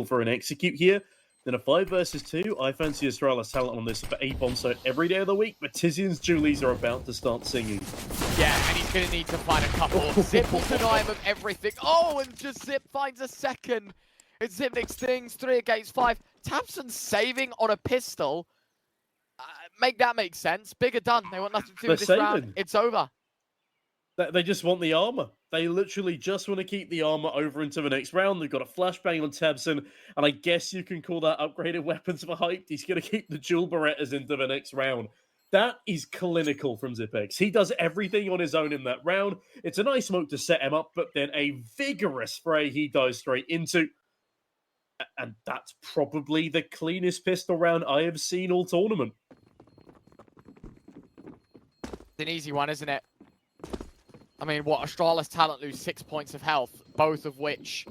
for an execute here. Then a 5 versus 2. I fancy Astralis talent on this for a bomb site every day of the week, but Tizian's Julies are about to start singing. Yeah, and he's going to need to find a couple. Zip will deny him of everything. Oh, and just Zip finds a second. It's Zip next things, 3 against 5. Tabson saving on a pistol. Make that make sense. Bigger done. They want nothing to do with this round. It's over. They just want the armor. They literally just want to keep the armor over into the next round. They've got a flashbang on Tabson, and I guess you can call that upgraded weapons for hype. He's going to keep the dual Berettas into the next round. That is clinical from Zipex. He does everything on his own in that round. It's a nice smoke to set him up, but then a vigorous spray he dives straight into. And that's probably the cleanest pistol round I have seen all tournament. It's an easy one, isn't it? I mean, what, Astralis talent lose 6 points of health, both of which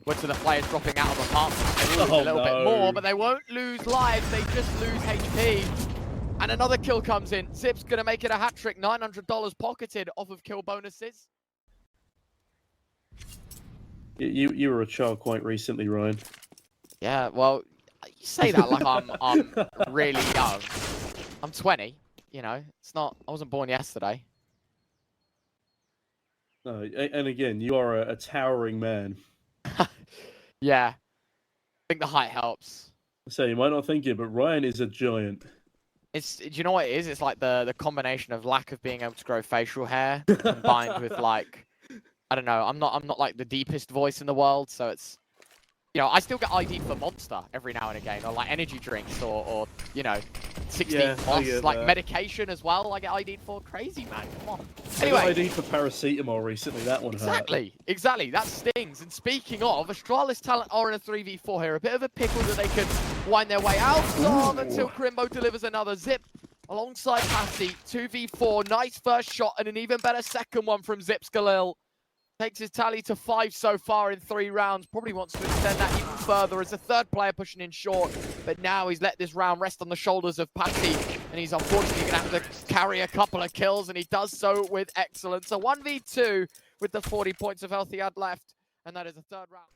were to the players dropping out of apartments. They lose a little bit more, but they won't lose lives, they just lose HP. And another kill comes in. Zip's going to make it a hat-trick, $900 pocketed off of kill bonuses. You were a child quite recently, Ryan. Yeah, well, you say that like I'm really young. I'm 20, you know, it's not, I wasn't born yesterday. No, and again, you are a towering man. Yeah, I think the height helps. So you might not think it, but Ryan is a giant. Do you know what it is? It's like the combination of lack of being able to grow facial hair combined with like, I don't know. I'm not like the deepest voice in the world, so it's, you know, I still get ID'd for Monster every now and again, or like energy drinks, or you know, 16 plus, like medication as well. I get ID'd for. Crazy, man. Come on. Anyway, I got ID'd for paracetamol recently. That one hurt. Exactly. That stings. And speaking of, Astralis talent are in a 3v4 here. A bit of a pickle that they can wind their way out of until Crimbo delivers another Zip alongside Patty. 2v4. Nice first shot and an even better second one from Zip's Galil. Takes his tally to 5 so far in 3 rounds. Probably wants to extend that even further as a third player pushing in short. But now he's let this round rest on the shoulders of Patty. And he's unfortunately going to have to carry a couple of kills. And he does so with excellence. A 1v2 with the 40 points of health he had left. And that is a third round.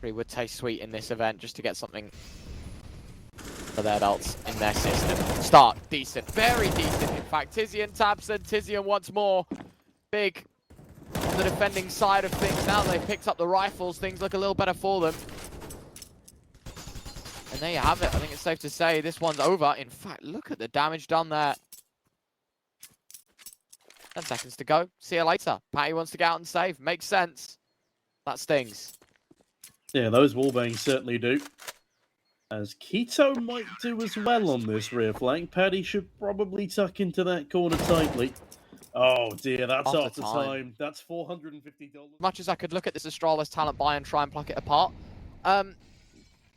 It would taste sweet in this event just to get something for their adults in their system. Start decent, very decent. In fact, Tizian, Tabson, Tizian once more. Big on the defending side of things. Now they've picked up the rifles, things look a little better for them. And there you have it. I think it's safe to say this one's over. In fact, look at the damage done there. 10 seconds to go. See you later. Patty wants to get out and save. Makes sense. That stings. Yeah, those wallbangs certainly do. As Keto might do as well on this rear flank. Paddy should probably tuck into that corner tightly. Oh dear, that's after time. That's $450. Much as I could look at this Astralis talent buy and try and pluck it apart,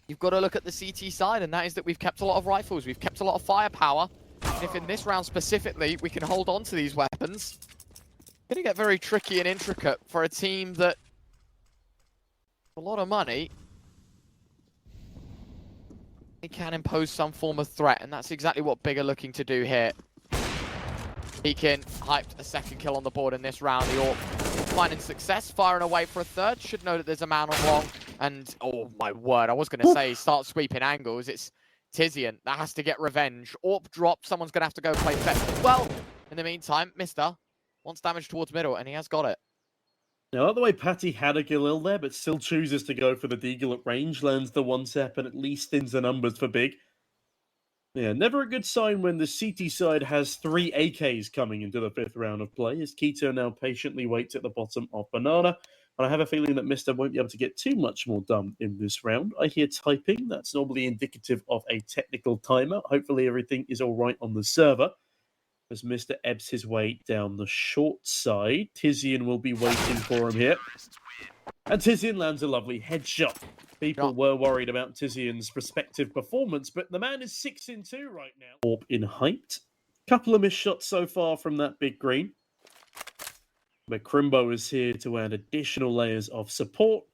you've got to look at the CT side, and that is that we've kept a lot of rifles, we've kept a lot of firepower. And if in this round specifically we can hold on to these weapons, it's going to get very tricky and intricate for a team that a lot of money. He can impose some form of threat, and that's exactly what Big are looking to do here. Beacon hyped a second kill on the board in this round. The AWP finding success, firing away for a third. Should know that there's a man on long. And, oh my word, I was going to say start sweeping angles. It's Tizian that has to get revenge. AWP dropped, someone's going to have to go play fetch as well. In the meantime, Mister wants damage towards middle, and he has got it. Now, the way Patty had a Galil there, but still chooses to go for the deagle at range, lands the one step and at least thins the numbers for Big. Yeah, never a good sign when the CT side has 3 AKs coming into the 5th round of play, as Keto now patiently waits at the bottom of Banana. And I have a feeling that Mister won't be able to get too much more done in this round. I hear typing. That's normally indicative of a technical timer. Hopefully everything is all right on the server. As Mister ebbs his way down the short side, Tizian will be waiting for him here. And Tizian lands a lovely headshot. People were worried about Tizian's prospective performance, but the man is 6-2 right now. AWP in height. Couple of missed shots so far from that big green. But Crimbo is here to add additional layers of support.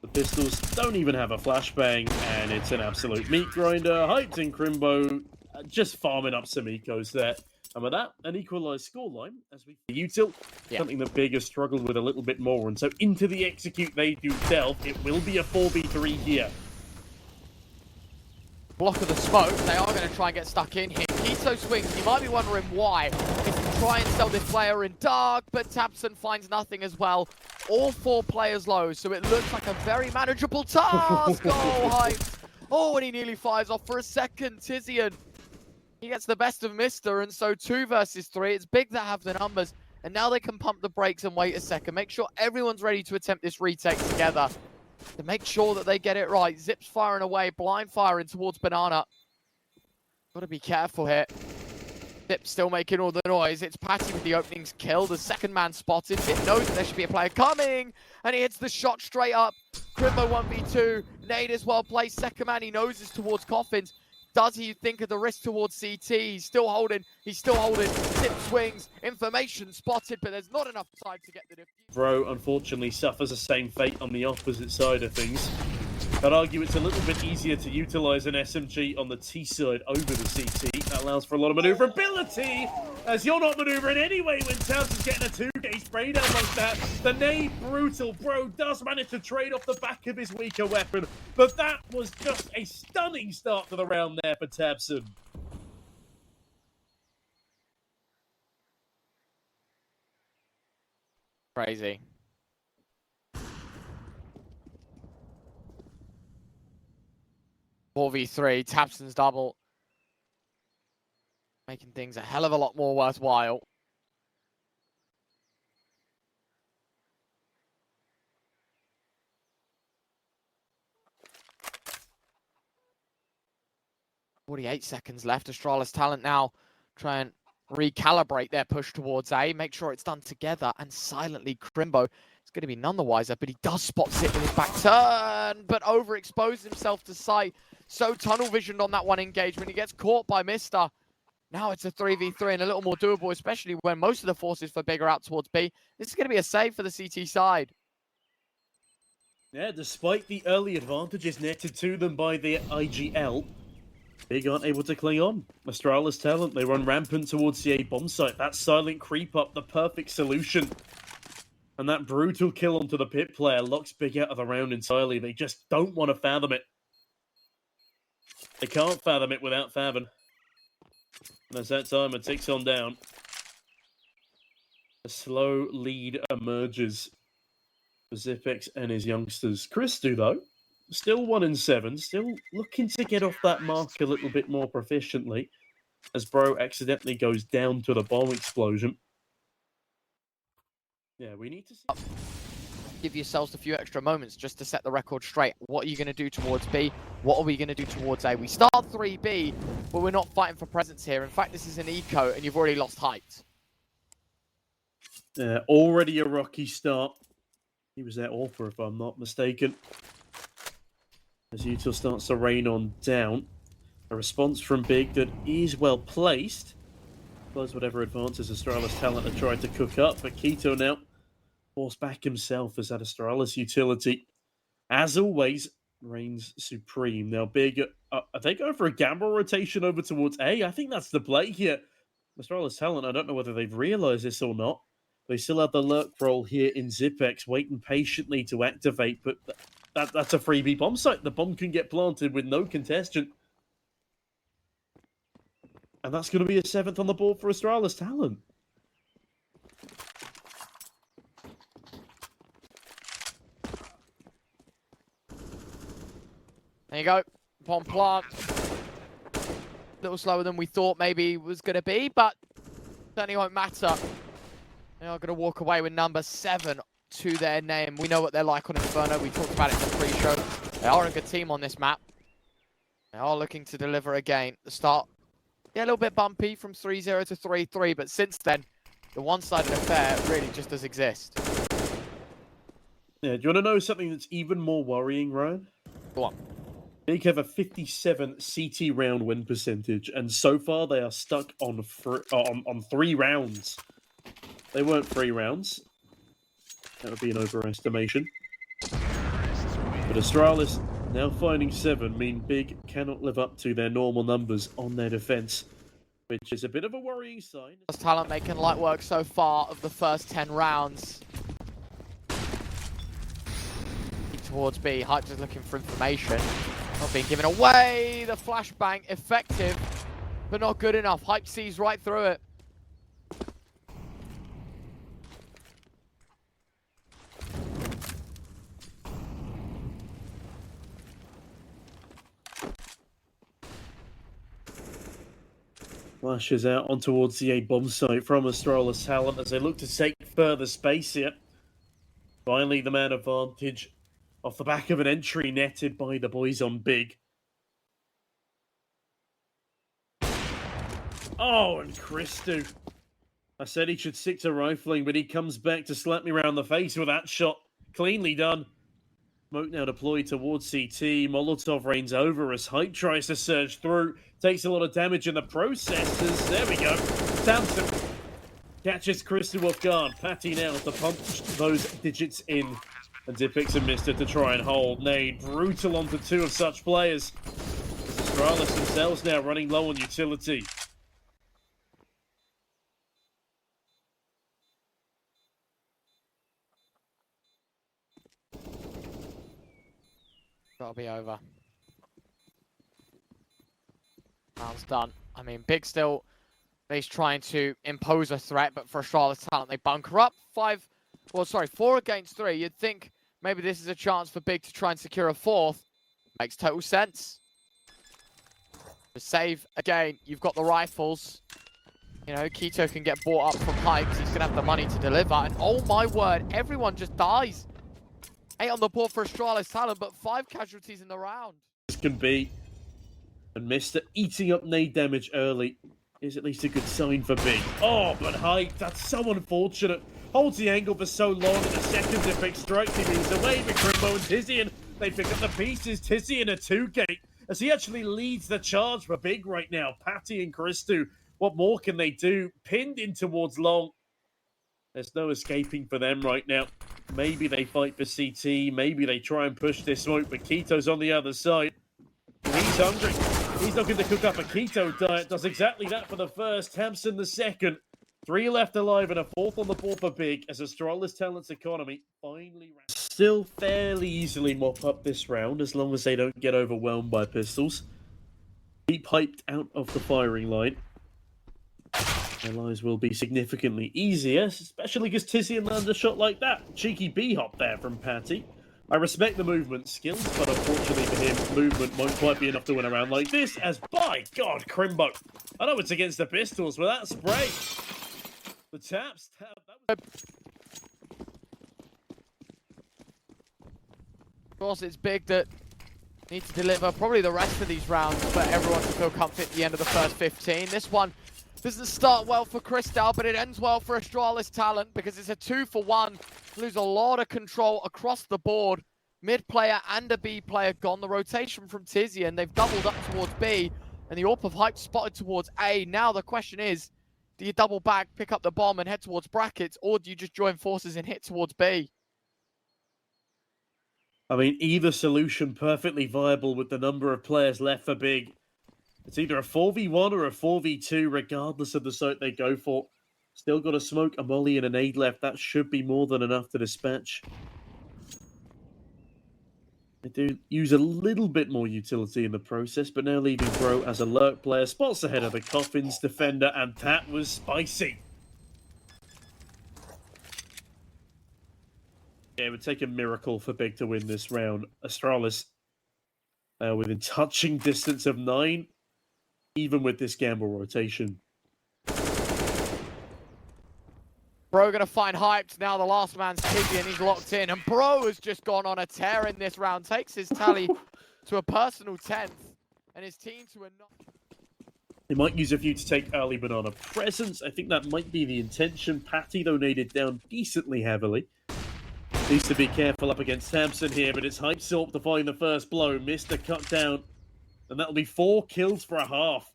The pistols don't even have a flashbang, and it's an absolute meat grinder. Hyped in Crimbo, just farming up some ecos there. And with that, an equalised scoreline as we util, something that Big has struggled with a little bit more. And so into the execute they do delve. It will be a 4v3 here. Block of the smoke. They are going to try and get stuck in here. Keto swings. You might be wondering why. It's to try and sell this player in dark, but tabseN finds nothing as well. All 4 players low, so it looks like a very manageable task. Oh, Heights. Oh, and he nearly fires off for a second. Tizian. He gets the best of Mr. And so 2 versus 3. It's Big that have the numbers. And now they can pump the brakes and wait a second. Make sure everyone's ready to attempt this retake together. To make sure that they get it right. Zip's firing away, blind firing towards Banana. Gotta be careful here. Zip's still making all the noise. It's Patty with the openings kill. The second man spotted. Zip knows that there should be a player coming. And he hits the shot straight up. Crimbo 1v2. Nade is well placed. Second man he knows is towards Coffins. Does he think of the risk towards CT? He's still holding. He's still holding. Zip swings. Information spotted, but there's not enough time to get the defuse. Bro, unfortunately, suffers the same fate on the opposite side of things. I'd argue it's a little bit easier to utilise an SMG on the T side over the CT. That allows for a lot of manoeuvrability, as you're not manoeuvring anyway when Townsend's getting a 2K sprayed out like that. The nade brutal. Bro does manage to trade off the back of his weaker weapon, but that was just a stunning start to the round there for tabseN. Crazy. tabseN's tabseN's double. Making things a hell of a lot more worthwhile. .48 seconds left. Astralis talent now try and recalibrate their push towards A. Make sure it's done together and silently. Crimbo is going to be none the wiser, but he does spot Zip with his back turn, but overexposed himself to sight. So tunnel visioned on that one engagement. He gets caught by Mr. Now it's a 3v3 and a little more doable, especially when most of the forces for Big are out towards B. This is going to be a save for the CT side. Yeah, despite the early advantages netted to them by the IGL, Big aren't able to cling on. Astralis talent, they run rampant towards the A bomb site. That silent creep up, the perfect solution. And that brutal kill onto the pit player locks Big out of the round entirely. They just don't want to fathom it. They can't fathom it without fathom. And as that timer ticks on down, a slow lead emerges for Zipex and his youngsters. Christu, though, still 1-7, still looking to get off that mark a little bit more proficiently, as Bro accidentally goes down to the bomb explosion. Yeah, we need to see. Give yourselves a few extra moments just to set the record straight. What are you going to do towards B? What are we going to do towards A? We start 3B, but we're not fighting for presence here. In fact, this is an eco, and you've already lost height. Already a rocky start. He was their author, if I'm not mistaken. As util starts to rain on down. A response from Big that is well placed. Close whatever advances Astralis talent are trying to cook up, but Keto now forced back himself as that Astralis utility, as always, reigns supreme. Now, Big, are they going for a gamble rotation over towards A? I think that's the play here. Astralis talent, I don't know whether they've realised this or not. They still have the lurk roll here in Zipex, waiting patiently to activate, but that's a freebie bomb site. The bomb can get planted with no contestant. And that's going to be a 7th on the board for Astralis talent. There you go. Bomb plant. A little slower than we thought maybe it was going to be, but certainly won't matter. They are going to walk away with number 7 to their name. We know what they're like on Inferno. We talked about it in the pre-show. They are a good team on this map. They are looking to deliver again. The start, yeah, a little bit bumpy from 3-0 to 3-3, but since then, the one-sided affair really just does exist. Yeah, do you want to know something that's even more worrying, Ryan? Go on. They have a 57 CT round win percentage, and so far they are stuck on 3 rounds. They weren't 3 rounds. That would be an overestimation. But Astralis now finding 7 mean Big cannot live up to their normal numbers on their defense. which is a bit of a worrying sign. Talent making light work so far of the first 10 rounds. Towards B, Hype just looking for information. Not being given away. The flashbang effective, but not good enough. Hype sees right through it. Flashes out on towards the A bomb site from Astralis Talent as they look to take further space here. Finally, the man advantage off the back of an entry netted by the boys on big. Oh, and Christu. I said he should stick to rifling, but he comes back to slap me around the face with that shot. Cleanly done. Smoke now deployed towards CT. Molotov reigns over as Hype tries to surge through. Takes a lot of damage in the process. There we go. Samson catches Christu off guard. Patty now to punch those digits in. And Dipix and Mister to try and hold. Nade brutal onto two of such players. Astralis themselves now running low on utility. That'll be over. Round's done. I mean, Big still, he's trying to impose a threat, but for Astralis Talent, they bunker up. 4 against 3. You'd think maybe this is a chance for Big to try and secure a fourth. Makes total sense. The save, again, you've got the rifles. You know, Keto can get bought up from Hype because he's going to have the money to deliver. And oh my word, everyone just dies. 8 on the board for Astralis Talent, but 5 casualties in the round. This can be. And Mister eating up nade damage early is at least a good sign for Big. Oh, but Hype, that's so unfortunate. Holds the angle for so long, and the second Dipix strikes, he moves away with Crimbo and Tizian. They pick up the pieces. Tizian a 2-gate as he actually leads the charge for Big right now. Patty and Christu, what more can they do? Pinned in towards long. There's no escaping for them right now. Maybe they fight for CT. Maybe they try and push this smoke, but Keto's on the other side. He's hungry. He's looking to cook up a Keto diet. Does exactly that for the first. Hampson the second. 3 left alive and a 4th on the board for Big as Astralis Talent's economy finally still fairly easily mop up this round as long as they don't get overwhelmed by pistols. Keep Hyped out of the firing line. Their lives will be significantly easier, especially because Tizian lands a shot like that. Cheeky B-hop there from Patty. I respect the movement skills, but unfortunately for him, movement won't quite be enough to win a round like this, as by God, Crimbo. I know it's against the pistols, but that spray. The taps. Of course, it's Big that needs to deliver probably the rest of these rounds for everyone to feel comfy at the end of the first 15. This one doesn't start well for Crystal, but it ends well for Astralis Talent because it's a 2-for-1. Lose a lot of control across the board. Mid player and a B player gone. The rotation from Tizian, they've doubled up towards B, and the AWP of Hype spotted towards A. Now the question is, do you double back, pick up the bomb and head towards brackets, or do you just join forces and hit towards B? I mean, either solution perfectly viable with the number of players left for Big. It's either a 4v1 or a 4v2, regardless of the site they go for. Still got a smoke, a molly, and a nade left. That should be more than enough to dispatch. They do use a little bit more utility in the process, but now leaving Bro as a lurk player. Spots ahead of the Coffins defender, and that was spicy. Yeah, it would take a miracle for Big to win this round. Astralis within touching distance of 9, even with this gamble rotation. Bro gonna find Hyped. Now the last man's Tizian, he's locked in. And Bro has just gone on a tear in this round. Takes his tally to a personal 10th. And his team to a... They might use a few to take early banana presents. I think that might be the intention. Patty, though, naded down decently heavily. Needs to be careful up against Hampson here, but it's Hype Silk to find the first blow. Missed the cut down. And that'll be 4 kills for a half.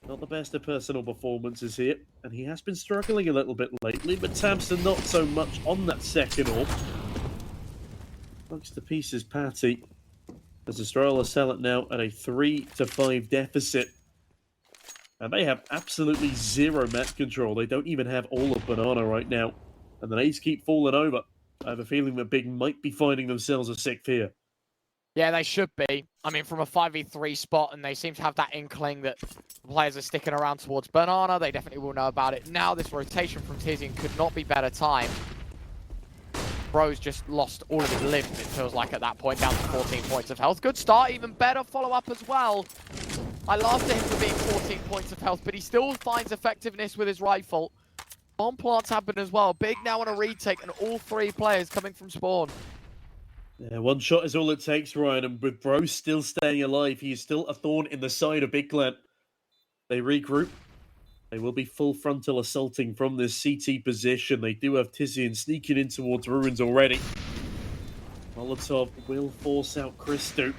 Not the best of personal performances here, and he has been struggling a little bit lately, but Tamsin not so much on that second AWP. Looks to pieces Patty, as Astralis sell it now at a 3-5 deficit. And they have absolutely zero map control. They don't even have all of Banana right now. And the nades keep falling over. I have a feeling that Big might be finding themselves a sixth here. Yeah, they should be. I mean, from a 5v3 spot, and they seem to have that inkling that the players are sticking around towards Banana. They definitely will know about it. Now, this rotation from Tizian could not be better timed. Bro's just lost all of his limbs, it feels like, at that point, down to 14 points of health. Good start, even better follow-up as well. I laughed at him for being 14 points of health, but he still finds effectiveness with his rifle. Bomb plants happen as well. Big now on a retake, and all three players coming from spawn. Yeah, one shot is all it takes, Ryan, and with Bro still staying alive, he is still a thorn in the side of Big Clan. They regroup. They will be full frontal assaulting from this CT position. They do have Tizian sneaking in towards Ruins already. Molotov will force out Christo.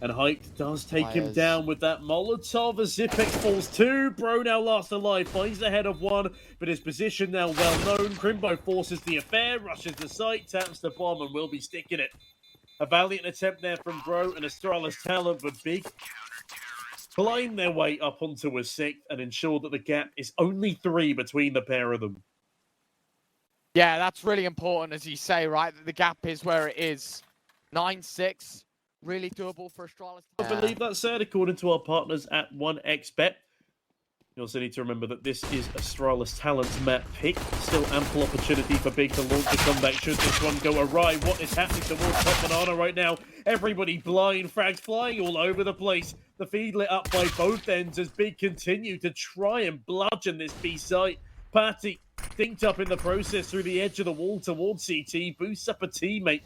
And Height does take him down with that Molotov as Zipex falls two. Bro now last alive, finds the head of one, but his position now well known. Crimbo forces the affair, rushes the site, taps the bomb, and will be sticking it. A valiant attempt there from Bro and Astralis talent, but Big climb their way up onto a sixth and ensure that the gap is only 3 between the pair of them. Yeah, that's really important, as you say, right? That the gap is where it is. 9-6. Really doable for Astralis. I believe that's said, according to our partners at 1xBet. You also need to remember that this is Astralis Talent's map pick. Still ample opportunity for Big to launch a comeback should this one go awry. What is happening towards Top Banana right now? Everybody blind, frags flying all over the place. The feed lit up by both ends as Big continue to try and bludgeon this B site. Patty dinked up in the process through the edge of the wall towards CT, boosts up a teammate.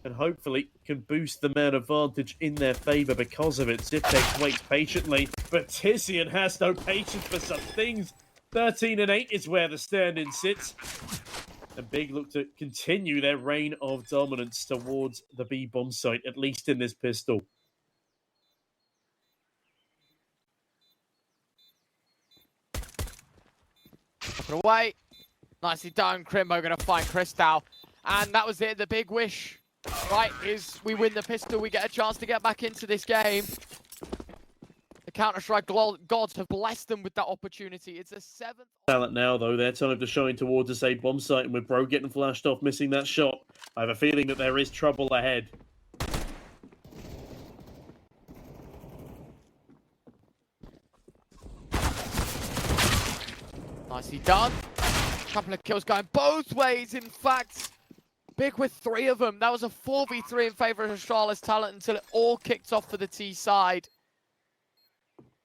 And hopefully can boost the man advantage in their favour because of it. Zipex waits patiently, but Tizian has no patience for such things. 13-8 is where the stand-in sits. And Big look to continue their reign of dominance towards the B-bomb site, at least in this pistol. Up and away. Nicely done. Crimbo going to find Cristal. And that was it. The big wish. Right, is we win the pistol, we get a chance to get back into this game. The Counter-Strike gods have blessed them with that opportunity. It's a 7th... Talent now, though. Their time to shine towards a safe bomb site, and with Bro getting flashed off, missing that shot, I have a feeling that there is trouble ahead. Nicely done. A couple of kills going both ways, in fact. Big with 3 of them. That was a 4v3 in favour of Astralis Talent until it all kicked off for the T side.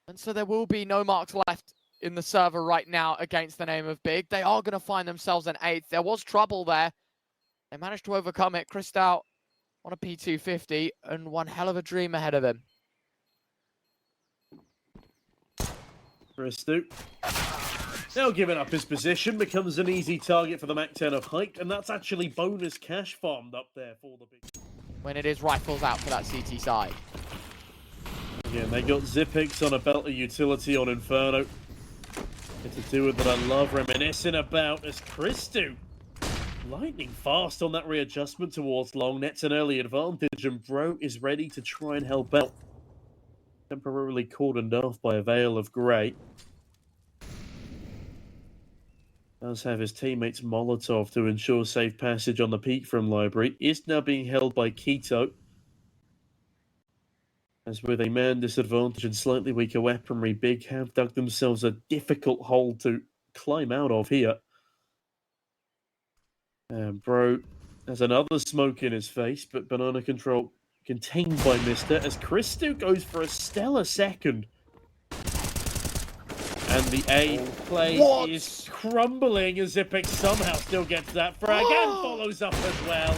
And so there will be no marks left in the server right now against the name of Big. They are going to find themselves an 8th. There was trouble there. They managed to overcome it. Cristal on a P250 and one hell of a dream ahead of him. Christo. Now giving up his position, becomes an easy target for the MAC-10 of Height, and that's actually bonus cash farmed up there for the Big. When it is rifles out for that CT side. Again, they got Zipex on a belt of utility on Inferno. It's a duo that I love reminiscing about as Christo lightning fast on that readjustment towards long. Nets an early advantage, and Bro is ready to try and help out. Temporarily cordoned off by a veil of grey. Does have his teammates Molotov to ensure safe passage on the peak from Library. Is now being held by Keto. As with a man disadvantage and slightly weaker weaponry, Big have dug themselves a difficult hole to climb out of here. And Bro has another smoke in his face, but Banana Control contained by Mister as Christo goes for a stellar second. And the A play is crumbling as Zipex somehow still gets that frag and follows up as well.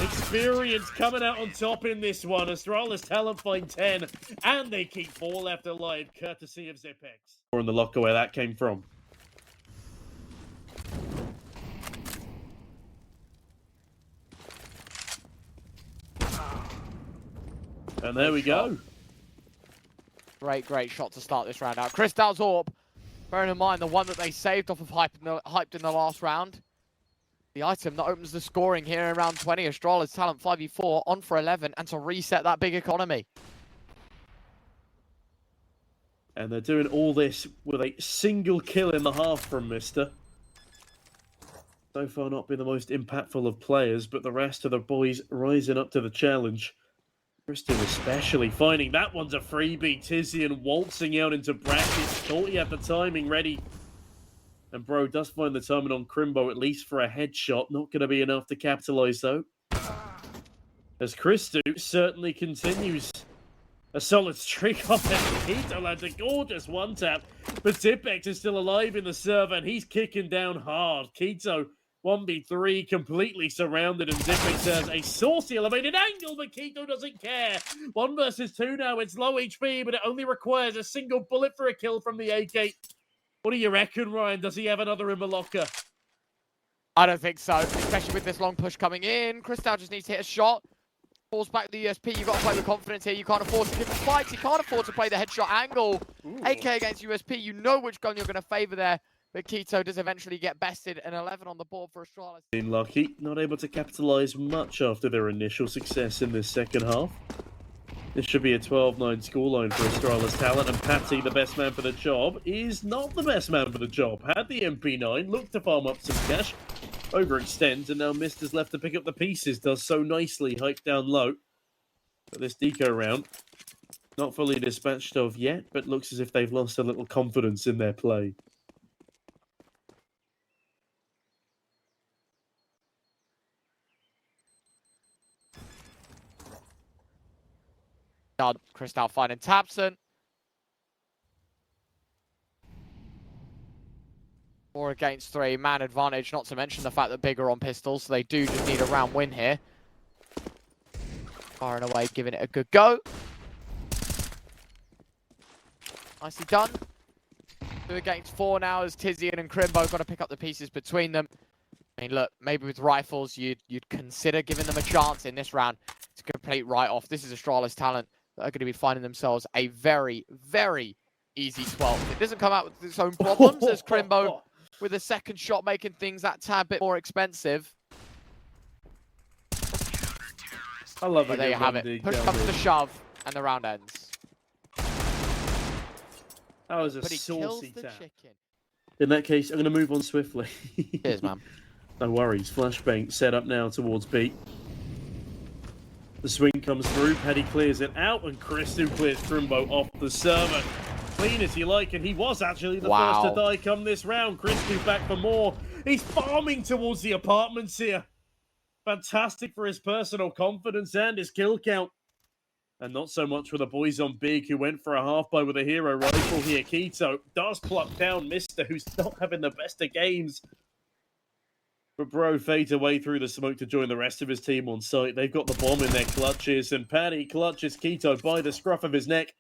Experience coming out on top in this one. Astralis Talent find 10 and they keep 4 left alive courtesy of Zipex. Or in the locker where that came from. And there we go. Great shot to start this round out. Cristal's Orb, bearing in mind the one that they saved off of Hyped in the last round. The item that opens the scoring here in round 20. Astralis Talent 5v4 on for 11 and to reset that big economy. And they're doing all this with a single kill in the half from Mister. So far not been the most impactful of players, but the rest of the boys rising up to the challenge. Kristen especially finding that one's a freebie. Tizian waltzing out into brackets. Thought he had the timing ready. And Bro does find the timing on Crimbo, at least for a headshot. Not going to be enough to capitalise, though. As Christu certainly continues a solid streak off Keto lands a gorgeous one-tap. But Zipex is still alive in the server, and he's kicking down hard. Keto 1v3 completely surrounded, and Zipex has a saucy elevated angle, but Keto doesn't care. 1 versus 2 now. It's low HP, but it only requires a single bullet for a kill from the AK. What do you reckon, Ryan? Does he have another in the locker? I don't think so, especially with this long push coming in. Cristal just needs to hit a shot. Falls back the USP. You've got to play with confidence here. You can't afford to give the fights. You can't afford to play the headshot angle. Ooh. AK against USP. You know which gun you're going to favor there. But Keto does eventually get bested. An 11 on the board for Astralis. Been lucky. Not able to capitalize much after their initial success in this second half. This should be a 12-9 scoreline for Astralis Talent, and Patty, the best man for the job, is not the best man for the job. Had the MP9, looked to farm up some cash, overextends, and now Mister's left to pick up the pieces. Does so nicely, hiked down low. But this deco round, not fully dispatched of yet, but looks as if they've lost a little confidence in their play. Done. Cristal finding Tabson. 4 against 3, man advantage, not to mention the fact that Big are on pistols, so they do just need a round win here. Firing away, giving it a good go. Nicely done. 2 against 4 now as Tizian and Crimbo got to pick up the pieces between them. I mean, look, maybe with rifles, you'd consider giving them a chance in this round. It's a complete write-off. This is Astralis Talent that are going to be finding themselves a very, very easy 12th. It doesn't come out with its own problems as Crimbo with a second shot making things that tad bit more expensive. I love it. But there you have it. Push comes to shove, and the round ends. That was a saucy tap. In that case, I'm going to move on swiftly. Cheers, man. No worries. Flashbang set up now towards B. The swing comes through, Paddy clears it out, and Christu clears Crimbo off the server. Clean as you like, and he was actually the first to die come this round. Christu back for more. He's farming towards the apartments here. Fantastic for his personal confidence and his kill count. And not so much for the boys on Big, who went for a half-buy with a hero rifle here. Keto does pluck down Mister, who's not having the best of games. But Bro fades away through the smoke to join the rest of his team on site. They've got the bomb in their clutches, and Paddy clutches Keto by the scruff of his neck.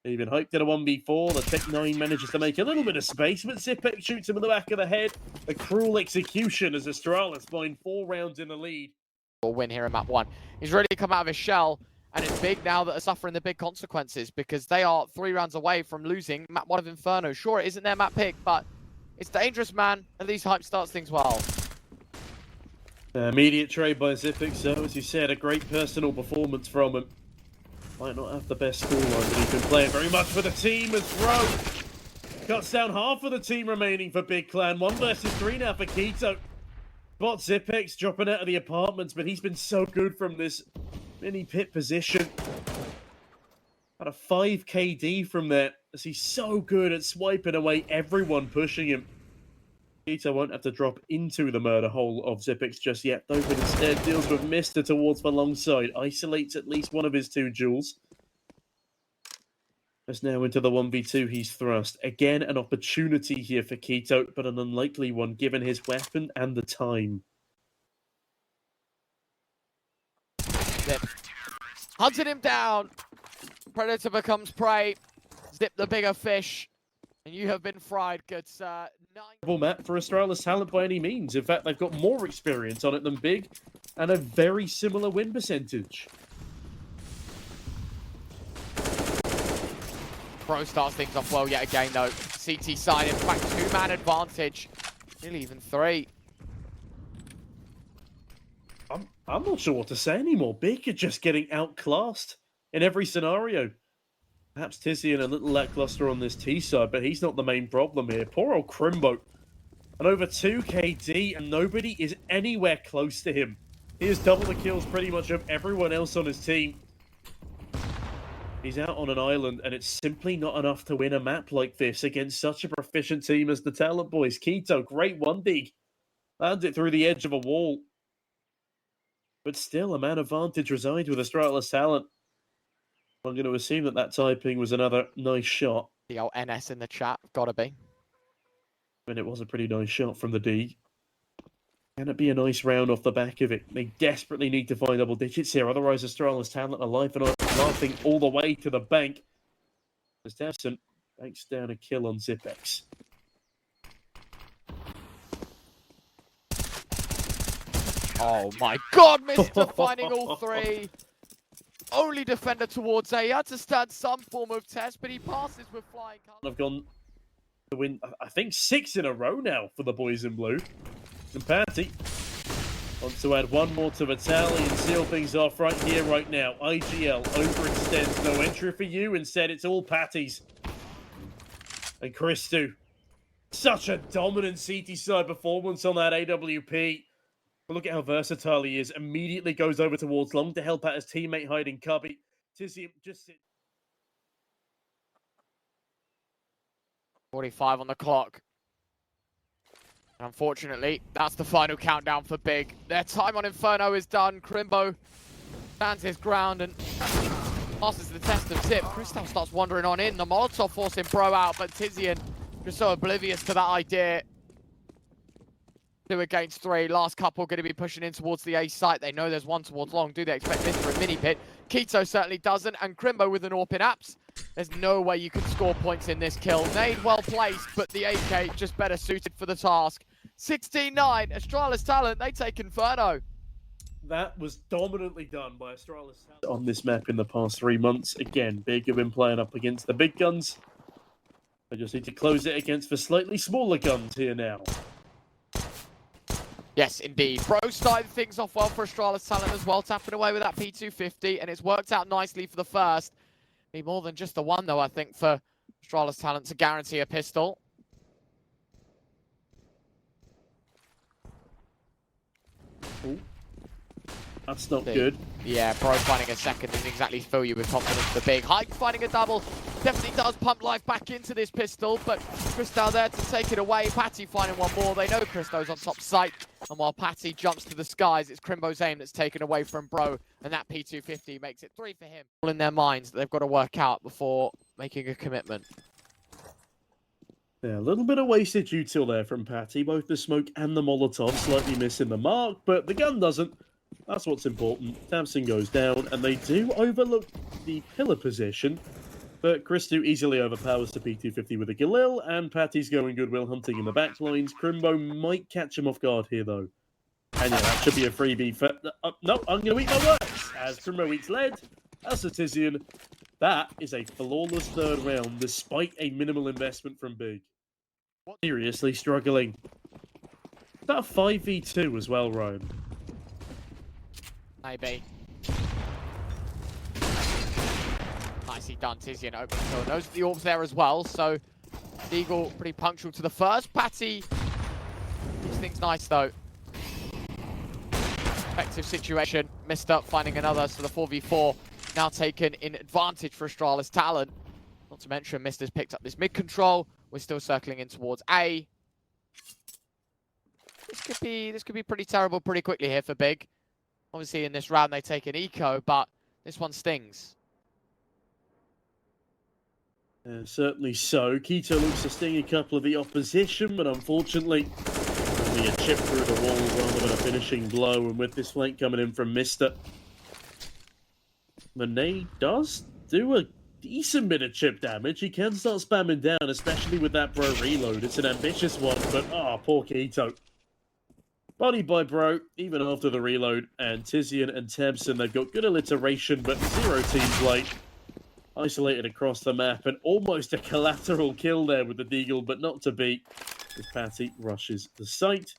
Even hyped at a 1v4. The Tech 9 manages to make a little bit of space, but Zipek shoots him in the back of the head. A cruel execution as Astralis find 4 rounds in the lead. Win here in map 1. He's ready to come out of his shell, and it's Big now that are suffering the big consequences because they are 3 rounds away from losing map 1 of Inferno. Sure, it isn't their map pick, but it's dangerous, man. At least Hype starts things well. Immediate trade by Zipek, so as you said, a great personal performance from him. Might not have the best scoreline, but he's been playing very much for the team as Bro cuts down half of the team remaining for Big Clan. 1 versus 3 now for Keto. Spot Zipex dropping out of the apartments, but he's been so good from this mini pit position. Had a 5 KD from there, as he's so good at swiping away everyone pushing him. Keto won't have to drop into the murder hole of Zipex just yet, though, but instead deals with Mister towards the long side. Isolates at least one of his 2 jewels. As now into the 1v2 he's thrust. Again, an opportunity here for Keto, but an unlikely one given his weapon and the time. Zip. Hunted him down. Predator becomes prey. Zip the bigger fish. And you have been fried, good sir. Map for Astralis Talent by any means. In fact, they've got more experience on it than Big, and a very similar win percentage. Pro starts things off well yet again, though. CT side, in fact, 2-man advantage. Nearly even 3. I'm not sure what to say anymore. Big are just getting outclassed in every scenario. Perhaps Tizian a little lackluster on this T side, but he's not the main problem here. Poor old Crimbo. And over 2 KD, and nobody is anywhere close to him. He has double the kills pretty much of everyone else on his team. He's out on an island, and it's simply not enough to win a map like this against such a proficient team as the Talent Boys. Keto, great one dig. Lands it through the edge of a wall. But still, a man advantage resides with Astralis Talent. I'm going to assume that typing was another nice shot. The old NS in the chat, gotta be. And it was a pretty nice shot from the D. Can it be a nice round off the back of it? They desperately need to find double digits here, otherwise Astralis Talent are laughing all the way to the bank. As Tefson banks down a kill on Zipex. Oh my god, Mr. finding all three. Only defender towards A. He had to stand some form of test, but he passes with flying colours. I've gone to win, I think, 6 in a row now for the boys in blue. And Patty wants to add one more to the tally and seal things off right here, right now. IGL overextends, no entry for you. Instead, it's all Patties. And Christu. Such a dominant CT side performance on that AWP. But look at how versatile he is. Immediately goes over towards long to help out his teammate hiding Cubby. Tizian just 45 on the clock. Unfortunately, that's the final countdown for Big. Their time on Inferno is done. Crimbo stands his ground and passes the test of Zip. Crystal starts wandering on in. The Molotov forcing Bro out, but Tizian just so oblivious to that idea. 2 against 3. Last couple going to be pushing in towards the A site. They know there's one towards long. Do they expect Mr. a mini pit? Keto certainly doesn't. And Crimbo with an AWP in apps. There's no way you can score points in this kill. Nade well placed, but the AK just better suited for the task. 16-9, Astralis Talent, they take Inferno. That was dominantly done by Astralis Talent on this map in the past 3 months. Again, Big have been playing up against the big guns. They just need to close it against the slightly smaller guns here now. Yes, indeed. Bro started things off well for Astralis Talent as well, tapping away with that P250, and it's worked out nicely for the first. Be more than just the one, though, I think, for Astralis Talent to guarantee a pistol. Ooh. That's not good. Yeah, Bro finding a second didn't exactly fill you with confidence. The Big Hike finding a double definitely does pump life back into this pistol, but Crystal there to take it away. Patty finding one more. They know Christo's on top site, and while Patty jumps to the skies, it's Crimbo's aim that's taken away from Bro, and that P250 makes it 3 for him. All in their minds that they've got to work out before making a commitment. Yeah, a little bit of wasted util there from Patty. Both the smoke and the Molotov slightly missing the mark, but the gun doesn't. That's what's important. Samson goes down, and they do overlook the pillar position, but Christu easily overpowers the P250 with a Galil, and Patty's going goodwill hunting in the back lines. Crimbo might catch him off guard here, though. And yeah, that should be a freebie for... no, I'm going to eat my words! As Crimbo eats lead, that's a Tizian. That is a flawless third round, despite a minimal investment from Big. Seriously struggling. Is that a 5v2 as well, Ryan? Maybe. Nicely done, Tizian open kill. Knows the orb's there as well, so Eagle pretty punctual to the first. Patty keeps things nice though. Effective situation. Missed up finding another, so the 4v4 now taken in advantage for Astralis Talent. Not to mention, Mister's picked up this mid control. We're still circling in towards A. This could be pretty terrible pretty quickly here for Big. Obviously, in this round, they take an eco, but this one stings. Certainly so. Keto looks to sting a couple of the opposition, but unfortunately, only a chip through the wall rather than a finishing blow. And with this flank coming in from Mister, Monet does do a decent bit of chip damage. He can start spamming down, especially with that Bro reload. It's an ambitious one, but poor Keto. Bodied by Bro, even after the reload, and Tizian and Tebson, they've got good alliteration, but 0 teams late. Isolated across the map, and almost a collateral kill there with the Deagle, but not to beat, as Patty rushes the site.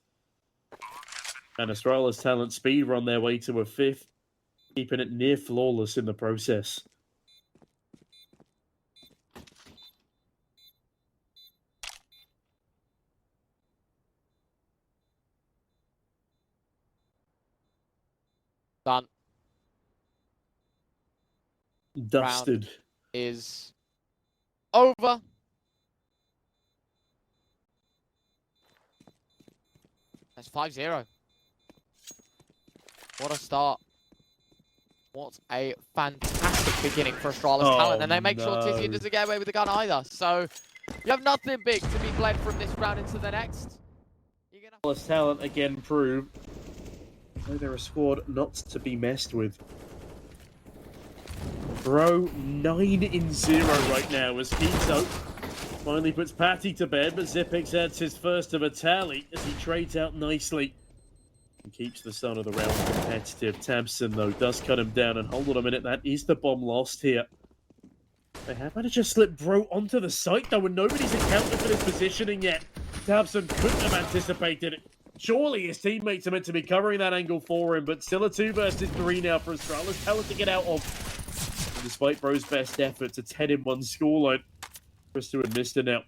And Astralis Talent speed run their way to a 5th, keeping it near flawless in the process. Done. Dusted. Is over. That's 5-0. What a start. What a fantastic beginning for Astralis Talent. And they make sure Tizian doesn't get away with the gun either. So you have nothing big to be bled from this round into the next. Astralis Talent again prove they're a squad not to be messed with. Bro, 9-0 right now as Keto finally puts Patty to bed, but Zipix adds his first of a tally as he trades out nicely and keeps the start of the round competitive. Tamsin, though, does cut him down, and hold on a minute, that is the bomb lost here. They have managed to slip Bro onto the site, though, and nobody's accounted for this positioning yet. Tamsin couldn't have anticipated it. Surely his teammates are meant to be covering that angle for him, but still a 2 versus 3 now for Astralis Talent to get out of. Despite Bro's best efforts, a 10-1 scoreline. Christo and Mr. now,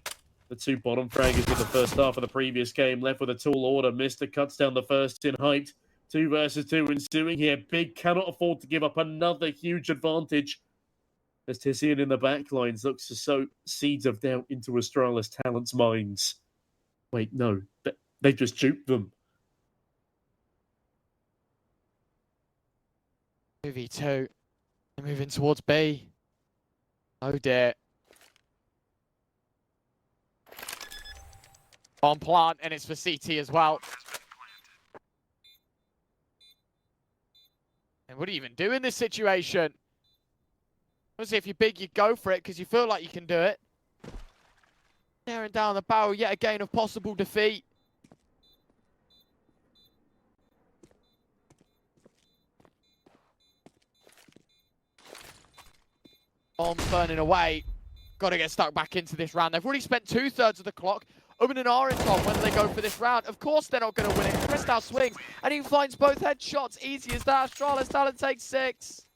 the 2 bottom fraggers of the first half of the previous game, left with a tall order. Mr. cuts down the first in height. 2 versus 2 ensuing here. Big cannot afford to give up another huge advantage. As Tizian in the back lines looks to sow seeds of doubt into Astralis Talent's minds. Wait, no, they just duped them. 2v2. Moving towards B. Oh dear. On plant, and it's for CT as well. And what do you even do in this situation? Obviously, if you're big, you go for it because you feel like you can do it. Staring down the barrel, yet again of possible defeat. Bombs burning away. Got to get stuck back into this round. They've already spent 2/3 of the clock. Omen and Orange on whether they go for this round. Of course they're not going to win it. Christoph swings, and he finds both headshots. Easy as that. Astralis Talent takes 6.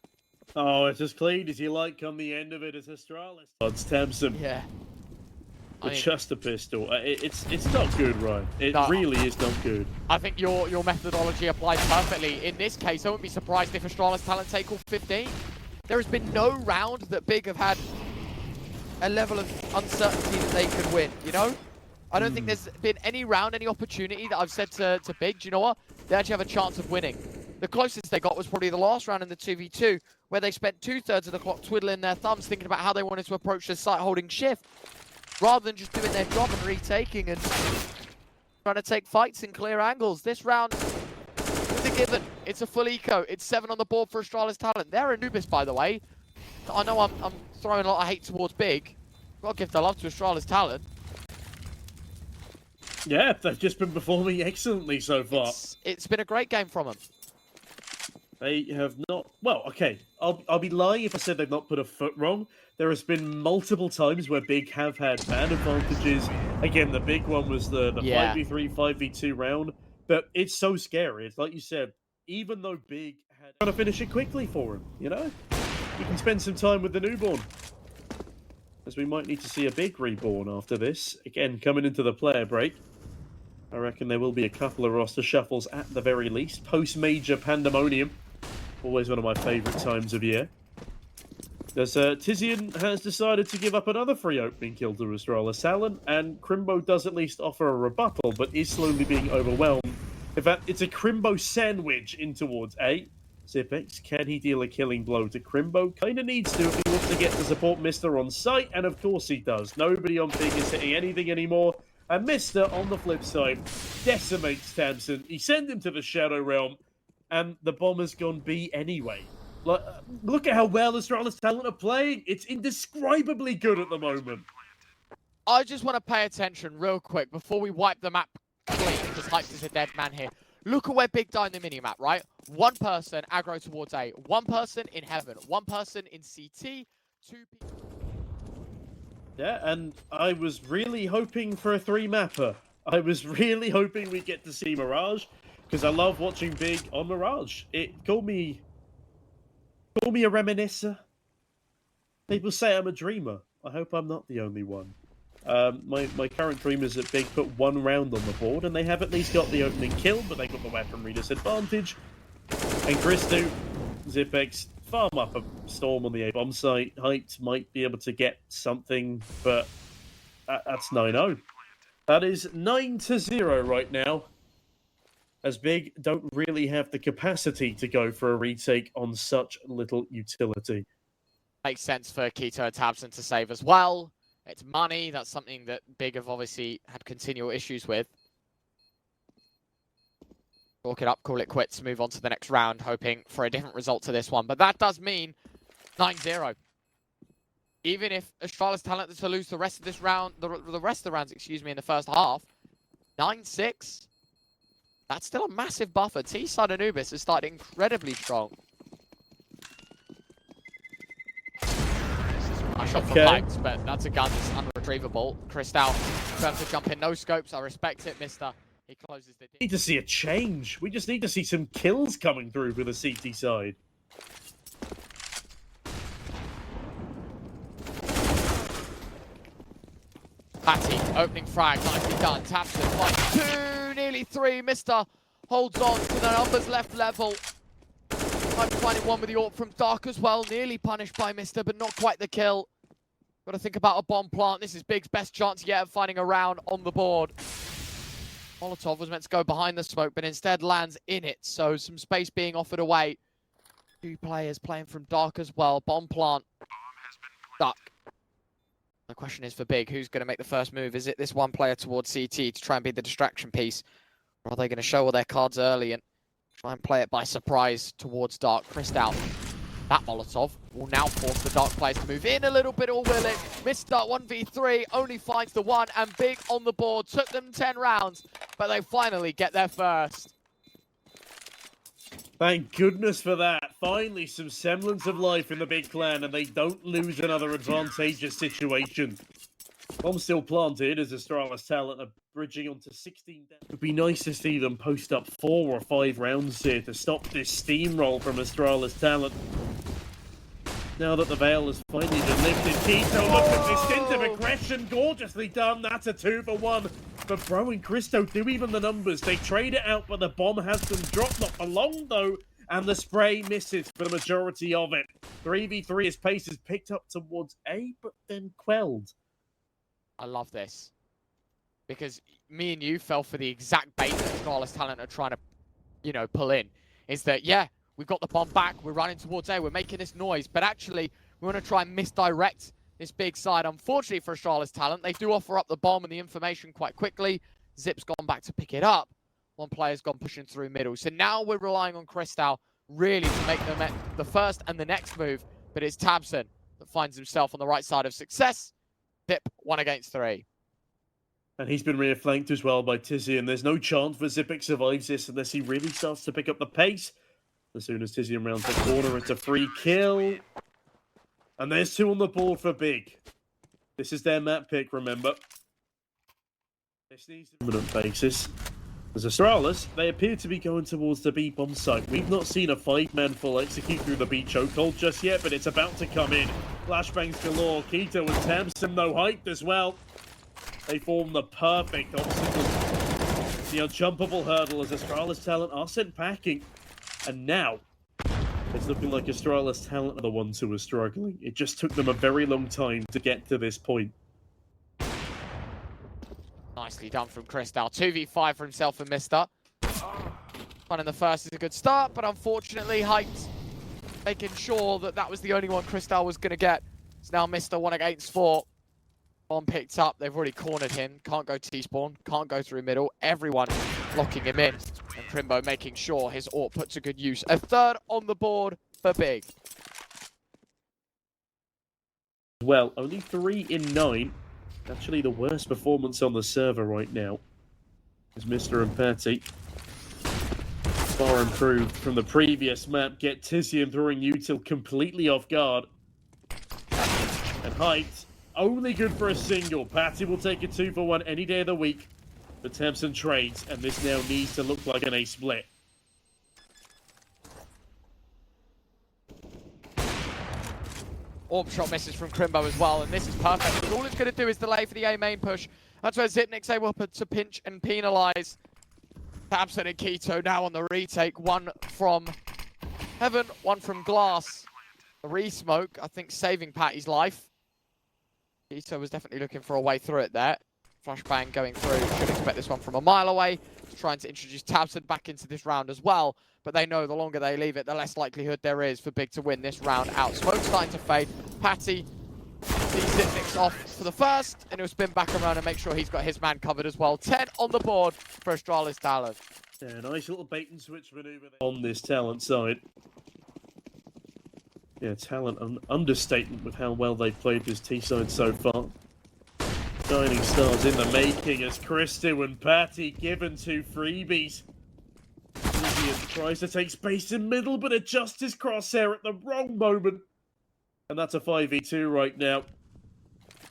Oh, it's as clean as you like on the end of it as Astralis. It's Tamsin. Yeah. With just a pistol. It's not good, Ryan. It really is not good. I think your methodology applies perfectly. In this case, I wouldn't be surprised if Astralis Talent take all 15. There has been no round that Big have had a level of uncertainty that they could win, you know? I don't think there's been any round, any opportunity that I've said to Big, do you know what? They actually have a chance of winning. The closest they got was probably the last round in the 2v2, where they spent 2/3 of the clock twiddling their thumbs, thinking about how they wanted to approach the site holding shift, rather than just doing their job and retaking and trying to take fights in clear angles. This round is a given. It's a full eco. It's 7 on the board for Astralis Talent. They're Anubis, by the way. I know I'm throwing a lot of hate towards Big. Got to give the love to Astralis Talent. Yeah, they've just been performing excellently so far. It's been a great game from them. They have not... Well, okay, I'll be lying if I said they've not put a foot wrong. There has been multiple times where Big have had man advantages. Again, the big one was the 5v3, 5v2 round. But it's so scary. It's like you said, even though Big had... Trying to finish it quickly for him, you know? You can spend some time with the newborn. As we might need to see a Big reborn after this. Again, coming into the player break. I reckon there will be a couple of roster shuffles at the very least. Post-major pandemonium. Always one of my favourite times of year. As Tizian has decided to give up another free opening kill to Astralis Talent, and Crimbo does at least offer a rebuttal, but is slowly being overwhelmed. In fact, it's a Crimbo sandwich in towards A. Zipix, can he deal a killing blow to Crimbo? Kinda needs to if he wants to get to support Mr. on site, and of course he does. Nobody on Big is hitting anything anymore. And Mr. on the flip side decimates Tamsin. He sends him to the Shadow Realm, and the bomb has gone B anyway. Like, look at how well Astralis Talent are playing. It's indescribably good at the moment. I just want to pay attention real quick before we wipe the map clean, because Hypes is a dead man here. Look at where Big die in the minimap, right? One person aggro towards A, one person in Heaven, one person in CT, 2 people. Yeah, and I was really hoping for a 3-mapper. I was really hoping we'd get to see Mirage, because I love watching Big on Mirage. Call me a reminiscer. People say I'm a dreamer. I hope I'm not the only one. My current dream is that Big put 1 round on the board, and they have at least got the opening kill, but they got the weaponry disadvantage. And Christo, Zipex farm up a storm on the A bomb site. Heights might be able to get something, but that's 9-0. That is 9-0 right now. As Big don't really have the capacity to go for a retake on such little utility. Makes sense for Keto and tabseN to save as well. It's money. That's something that Big have obviously had continual issues with. Talk it up, call it quits, move on to the next round, hoping for a different result to this one. But that does mean 9-0. Even if Astralis Talent to lose the rest of this round, the rest of the rounds, excuse me, in the first half, 9-6. That's still a massive buffer. T-side Anubis has started incredibly strong. I shot for pipes, but that's a gun that's unretrievable. Crystal trying to jump in, no scopes. I respect it, mister. He closes the deal. We need to see a change. We just need to see some kills coming through for the CT side. Patty, opening frag, nicely done. tabseN, 1, 2, nearly 3. Mister holds on to the numbers left level. I'm finding one with the AWP from Dark as well. Nearly punished by Mister, but not quite the kill. Got to think about a bomb plant. This is Big's best chance yet of finding a round on the board. Molotov was meant to go behind the smoke, but instead lands in it. So some space being offered away. 2 players playing from Dark as well. Bomb plant. Stuck. The question is for Big, who's going to make the first move? Is it this one player towards CT to try and be the distraction piece? Or are they going to show all their cards early and try and play it by surprise towards Dark? Crystal. That Molotov will now force the Dark players to move in a little bit, or will it? Mister 1v3 only finds the 1, and Big on the board. Took them 10 rounds, but they finally get their first. Thank goodness for that. Finally, some semblance of life in the Big Clan, and they don't lose another advantageous situation. Bomb still planted as Astralis Talent are bridging onto 16. It would be nice to see them post up 4 or 5 rounds here to stop this steamroll from Astralis Talent. Now that the veil has finally been lifted, Keto, look at this stint of aggression, gorgeously done. That's a 2 for 1. But Bro and Christo do even the numbers. They trade it out, but the bomb has been dropped. Not for long, though, and the spray misses for the majority of it. 3v3, his pace is picked up towards A, but then quelled. I love this. Because me and you fell for the exact bait that Astralis Talent are trying to, pull in. Is that, yeah, we've got the bomb back, we're running towards A, we're making this noise, but actually, we want to try and misdirect this big side. Unfortunately for Astralis Talent, they do offer up the bomb and the information quite quickly. Zip's gone back to pick it up. One player's gone pushing through middle. So now we're relying on Crystal really to make the first and the next move, but it's tabseN that finds himself on the right side of success. Zip 1 against 3. And he's been rear flanked as well by Tizzy, and there's no chance for Zipic survives this unless he really starts to pick up the pace. As soon as Tizzy rounds the corner, it's a free kill. And there's 2 on the board for Big. This is their map pick, remember. This needs a permanent basis. As Astralis, they appear to be going towards the B bomb site. We've not seen a 5-man full execute through the B chokehold just yet, but it's about to come in. Flashbangs galore. Keto and tabseN, no hype as well. They form the perfect obstacle. The unjumpable hurdle as Astralis Talent are sent packing. And now, it's looking like Astralis Talent are the ones who are struggling. It just took them a very long time to get to this point. Nicely done from Crystal. 2v5 for himself and Mister. One in the first is a good start, but unfortunately, Heights making sure that that was the only one Crystal was going to get. It's now Mister 1 against 4. Bomb picked up. They've already cornered him. Can't go T-spawn. Can't go through middle. Everyone locking him in. And Crimbo making sure his AWP put to good use. A 3rd on the board for Big. Well, only 3 in 9. Actually, the worst performance on the server right now is Mister and Patty. Far improved from the previous map. Get Tizzy and throwing Util completely off guard. And Heights, only good for a single. Patty will take a 2 for 1 any day of the week. But tabseN trades, and this now needs to look like an A split. AWP shot misses from Crimbo as well, and this is perfect. Because all it's going to do is delay for the A main push. That's where Zipnik's able to pinch and penalise. tabseN and Keto now on the retake. 1 from Heaven, one from Glass. A re-smoke, I think, saving Patty's life. So was definitely looking for a way through it there. Flashbang going through. Should expect this one from a mile away. Trying to introduce Tabson back into this round as well. But they know the longer they leave it, the less likelihood there is for Big to win this round out. Smoke starting to fade. Patty sees Zipnix off for the first, and he'll spin back around and make sure he's got his man covered as well. 10 on the board for Astralis Talent. Yeah, nice little bait and switch maneuver on this Talent side. Yeah, Talent, an understatement with how well they've played this T-side so far. Shining stars in the making as Christo and Patty given 2 freebies. Vivian tries to take space in middle, but adjusts his crosshair at the wrong moment. And that's a 5v2 right now.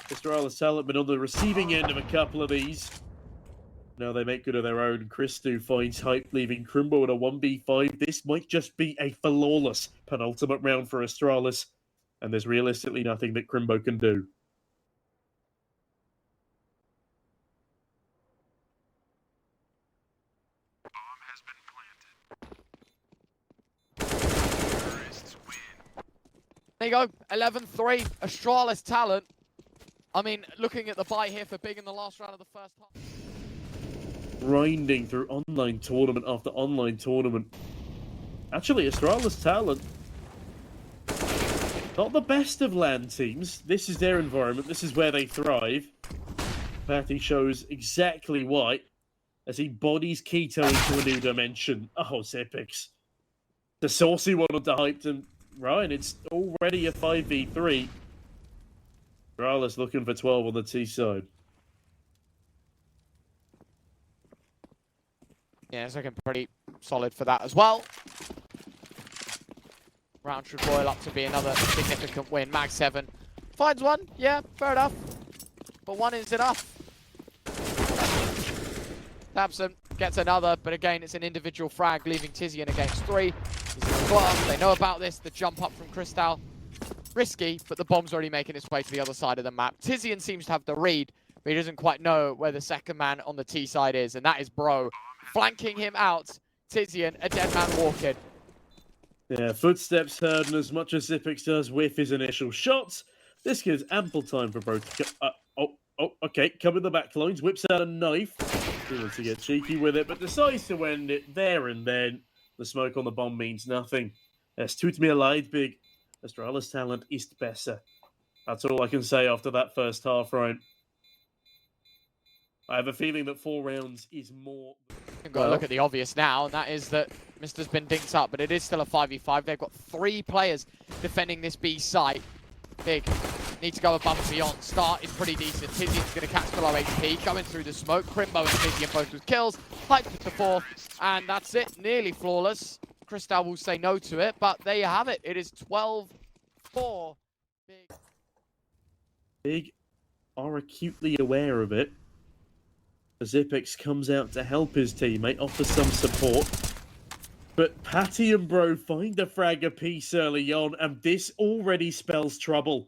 Astralis Talent been on the receiving end of a couple of these. Now they make good of their own. Christo finds Hype, leaving Crimbo at a 1v5. This might just be a flawless penultimate round for Astralis. And there's realistically nothing that Crimbo can do. There you go, 11-3, Astralis Talent. I mean, looking at the buy here for Big in the last round of the first half. Grinding through online tournament after online tournament. Actually, Astralis Talent, not the best of LAN teams. This is their environment. This is where they thrive. Patty shows exactly why as he bodies Keto into a new dimension. Oh, Zipix. The saucy one on the Hyped, and Ryan, it's already a 5v3. Astralis looking for 12 on the T side. Yeah, it's looking pretty solid for that as well. Round should boil up to be another significant win. Mag 7 finds one, yeah, fair enough. But one is enough. Tabson gets another, but again, it's an individual frag, leaving Tizian against 3. He's in the glass. They know about this. The jump up from Crystal. Risky, but the bomb's already making its way to the other side of the map. Tizian seems to have the read, but he doesn't quite know where the second man on the T side is, and that is Bro. Flanking him out, Tizian, a dead man walking. Yeah, footsteps heard, and as much as Zipix does whiff his initial shots, this gives ample time for Bro to okay, cover the back lines, whips out a knife. He wants to get cheeky with it, but decides to end it there and then. The smoke on the bomb means nothing. Es tut mir leid, Big. Astralis Talent ist besser. That's all I can say after that first half, right? I have a feeling that 4 rounds is more. You've got to look at the obvious now, and that is that Mister's been dinked up, but it is still a 5v5. They've got 3 players defending this B site. Big need to go above and beyond. Start is pretty decent. Tizian's going to catch below HP, going through the smoke. Crimbo and Tizian both with kills. Hype to 4th, and that's it. Nearly flawless. Crystal will say no to it, but there you have it. It is 12-4. Big are acutely aware of it. Zipix comes out to help his teammate, offers some support. But Patty and Bro find the frag apiece early on, and this already spells trouble.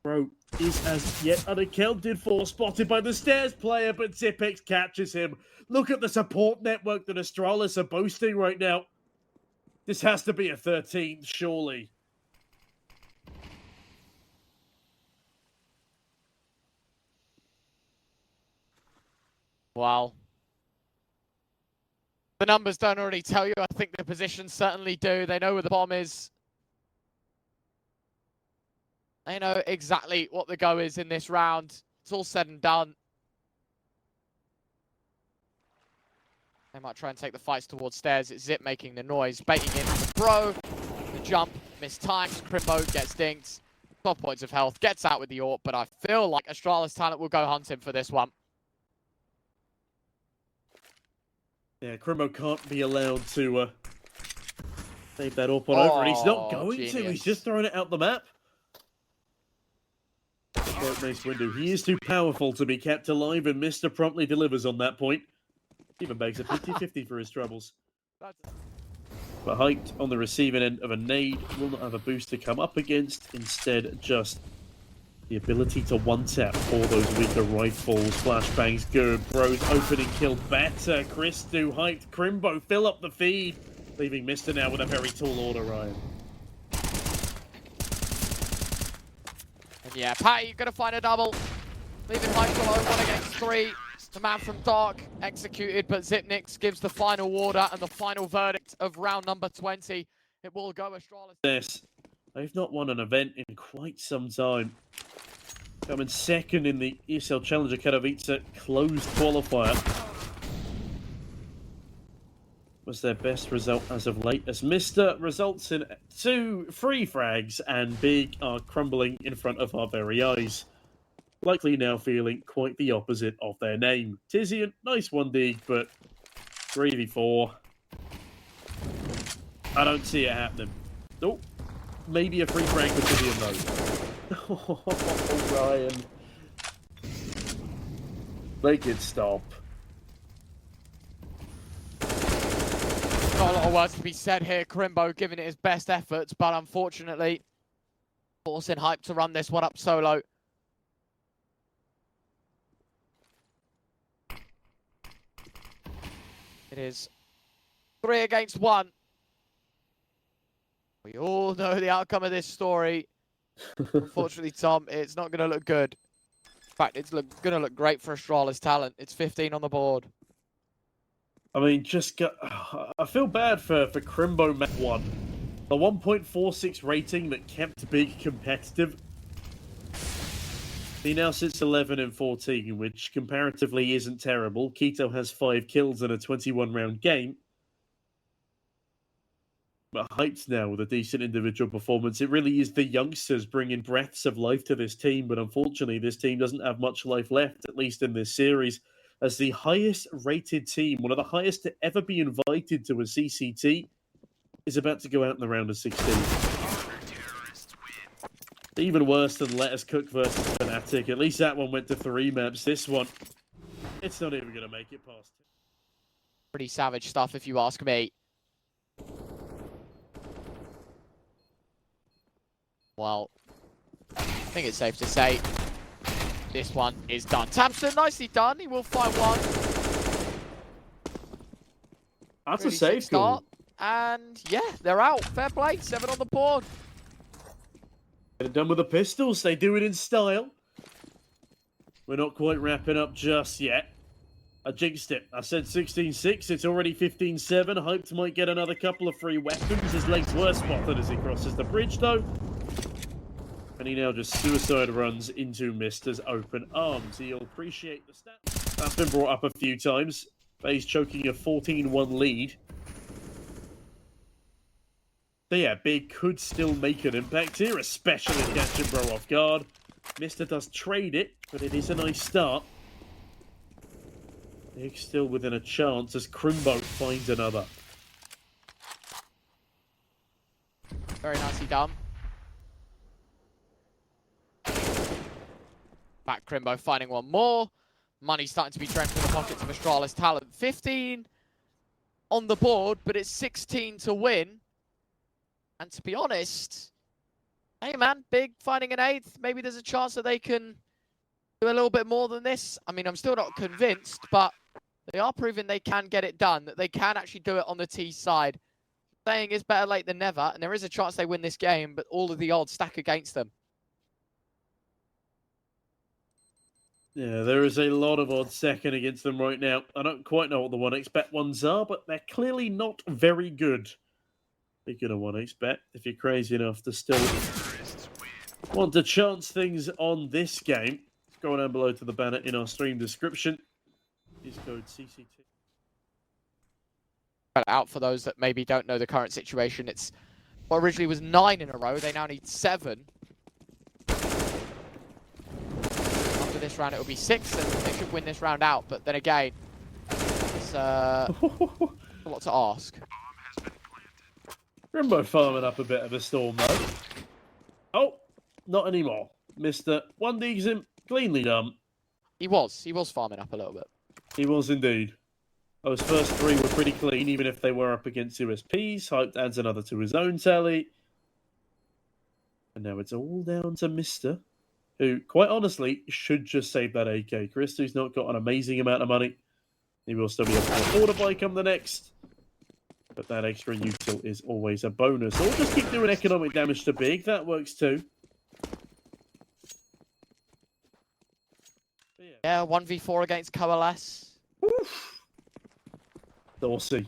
Bro is as yet unaccounted for, spotted by the stairs player, but Zipix catches him. Look at the support network that Astralis are boasting right now. This has to be a 13th, surely. Wow. The numbers don't already tell you. I think the positions certainly do. They know where the bomb is. They know exactly what the go is in this round. It's all said and done. They might try and take the fights towards stairs. It's Zip making the noise, baiting in Bro. The jump, mistimed. Crimbo gets dinked. 12 points of health, gets out with the AWP, but I feel like Astralis Talent will go hunt him for this one. Yeah, Crimbo can't be allowed to save that AWP on over, and he's not going to. He's just throwing it out the map. Quite nice window. He is too powerful to be kept alive, and Mr. promptly delivers on that point. Even begs a 50-50 for his troubles. But Hyped on the receiving end of a nade will not have a boost to come up against. Instead, just the ability to one-tap for those weaker rifles. Flashbangs good. Bro's opening kill better. Christo, Hyped, Crimbo fill up the feed. Leaving Mr. now with a very tall order, Ryan. And yeah, Patty gonna find a double. Leaving Hype below 1 against 3. The man from Dark executed, but Zipnix gives the final order and the final verdict of round number 20. It will go Astralis. This. They've not won an event in quite some time. Coming second in the ESL Challenger Katowice closed qualifier. Was their best result as of late, as Mr. results in 2 free frags, and Big are crumbling in front of our very eyes. Likely now feeling quite the opposite of their name. Tizian, nice 1D, but 3v4. I don't see it happening. Oh, maybe a free frag for Tizian though. Oh, Ryan. Make it stop. Not a lot of words to be said here. Crimbo giving it his best efforts, but unfortunately forcing Hype to run this one up solo. It is 3 against 1. We all know the outcome of this story. Unfortunately, Tom, it's not going to look good. In fact, it's going to look great for Astralis talent. It's 15 on the board. I mean, I feel bad for Crimbo Map 1. The 1.46 rating that kept Big competitive. He now sits 11 and 14, which comparatively isn't terrible. Keto has 5 kills in a 21-round game. But Hyped now with a decent individual performance. It really is the youngsters bringing breaths of life to this team, but unfortunately this team doesn't have much life left, at least in this series, as the highest rated team, one of the highest to ever be invited to a CCT, is about to go out in the round of 16. Even worse than Let Us Cook versus Fnatic. At least that one went to 3 maps. This one, it's not even going to make it past. Pretty savage stuff, if you ask me. Well, I think it's safe to say this one is done. Tamsin, nicely done. He will find one. That's really a safe start. goal. And yeah, they're out. Fair play. 7 on the board. Get it done with the pistols. They do it in style. We're not quite wrapping up just yet. I jinxed it. I said 16-6. It's already 15-7. Hyped might get another couple of free weapons. His legs were spotted as he crosses the bridge, though. And he now just suicide runs into Mister's open arms. He'll appreciate the stat. That's been brought up a few times. Faze choking a 14-1 lead. So yeah, Big could still make an impact here, especially catching Bro off guard. Mister does trade it, but it is a nice start. Big still within a chance as Crimbo finds another. Very nicely done. Back Crimbo finding one more. Money starting to be drained from the pockets of Astralis talent. 15 on the board, but it's 16 to win. And to be honest, hey man, Big finding an 8th. Maybe there's a chance that they can do a little bit more than this. I mean, I'm still not convinced, but they are proving they can get it done, that they can actually do it on the T side. Saying it's better late than never, and there is a chance they win this game, but all of the odds stack against them. Yeah, there is a lot of odds second against them right now. I don't quite know what the 1x bet ones are, but they're clearly not very good. They're going to 1x bet if you're crazy enough to still want to chance things on this game. Go down below to the banner in our stream description. Use code CCT. Out for those that maybe don't know the current situation, it's what originally was 9 in a row. They now need 7. After this round, it will be 6, and they should win this round out. But then again, it's a lot to ask. Crimbo farming up a bit of a storm, though. Oh, not anymore. Mr. 1D's him. Cleanly done. He was farming up a little bit. He was indeed. Those first 3 were pretty clean, even if they were up against USPs. Hyped adds another to his own tally. And now it's all down to Mr., who, quite honestly, should just save that AK. Christo's not got an amazing amount of money. He will still be able to afford a buy come the next. But that extra util is always a bonus. Or just keep doing economic damage to big. That works too. Yeah, 1v4 against Coalesce. Oof. Dorsey.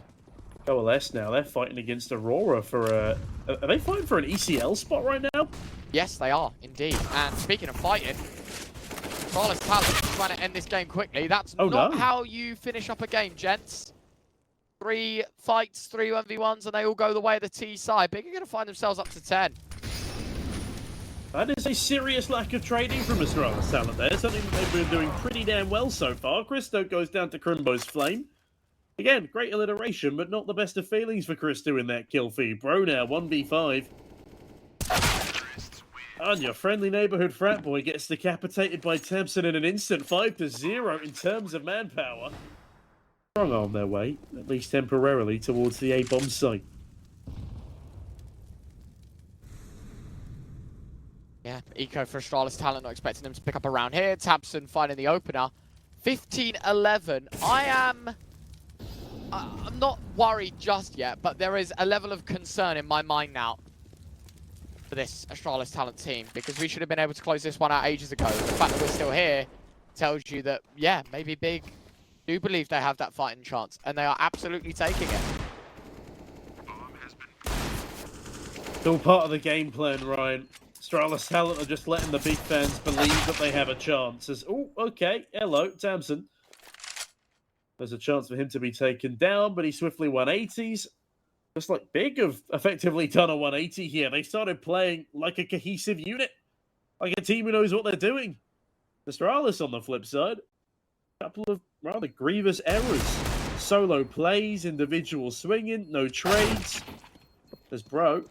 Coalesce now. They're fighting against Aurora for a... Are they fighting for an ECL spot right now? Yes, they are, indeed. And speaking of fighting, Astralis Talent trying to end this game quickly. That's not how you finish up a game, gents. 3 fights, 3 1v1s, and they all go the way of the T side. Big are going to find themselves up to 10. That is a serious lack of trading from Astralis Talent there. Something that they've been doing pretty damn well so far. Christo goes down to Crimbo's Flame. Again, great alliteration, but not the best of feelings for Christo in that kill feed. Bro now, 1v5. And your friendly neighborhood frat boy gets decapitated by Tamsin in an instant. 5-0 in terms of manpower. Strong arm their way, at least temporarily, towards the A-bomb site. Yeah, Eco for Astralis Talent, not expecting them to pick up around here. Tabson finding the opener. 15-11. I'm not worried just yet, but there is a level of concern in my mind now for this Astralis Talent team, because we should have been able to close this one out ages ago. The fact that we're still here tells you that, yeah, maybe Big do believe they have that fighting chance, and they are absolutely taking it. Still part of the game plan, Ryan. Astralis Talent are just letting the big fans believe that they have a chance. As, oh, okay, hello, Tamsin. There's a chance for him to be taken down, but he swiftly 180s. Just like Big have effectively done a 180 here. They started playing like a cohesive unit, like a team who knows what they're doing. Astralis, on the flip side, a couple of rather grievous errors. Solo plays, individual swinging, no trades. As Bro,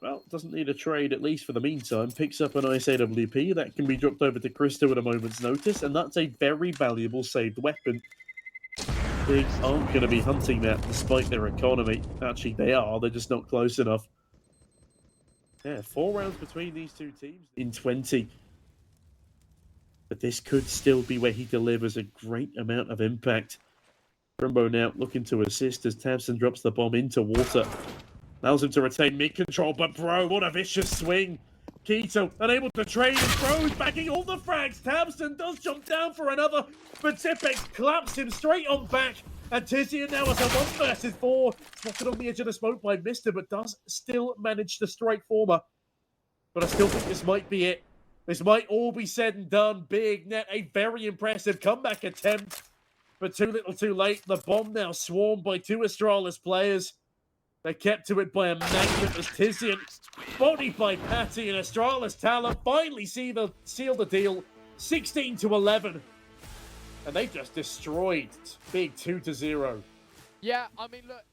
well, doesn't need a trade, at least for the meantime. Picks up a nice AWP. That can be dropped over to Christo at a moment's notice, and that's a very valuable saved weapon. Big aren't going to be hunting that despite their economy. Actually, they are. They're just not close enough. Yeah, 4 rounds between these two teams in 20. But this could still be where he delivers a great amount of impact. Crimbo now looking to assist as Tabson drops the bomb into water. Allows him to retain mid-control, but Bro, what a vicious swing. Keto unable to trade, and Bro's backing all the frags. Tabson does jump down for another, but Zipex claps him straight on back. And Tizian now has a 1 versus 4. Spotted on the edge of the smoke by Mister, but does still manage to strike Former. But I still think this might be it. This might all be said and done. Big net, a very impressive comeback attempt, but too little too late. The bomb now swarmed by 2 Astralis players. They kept to it by a magnet as Tizian, bodied by Patty, and Astralis Talent finally seal the deal, 16-11. And they just destroyed Big 2-0. Yeah, I mean, look.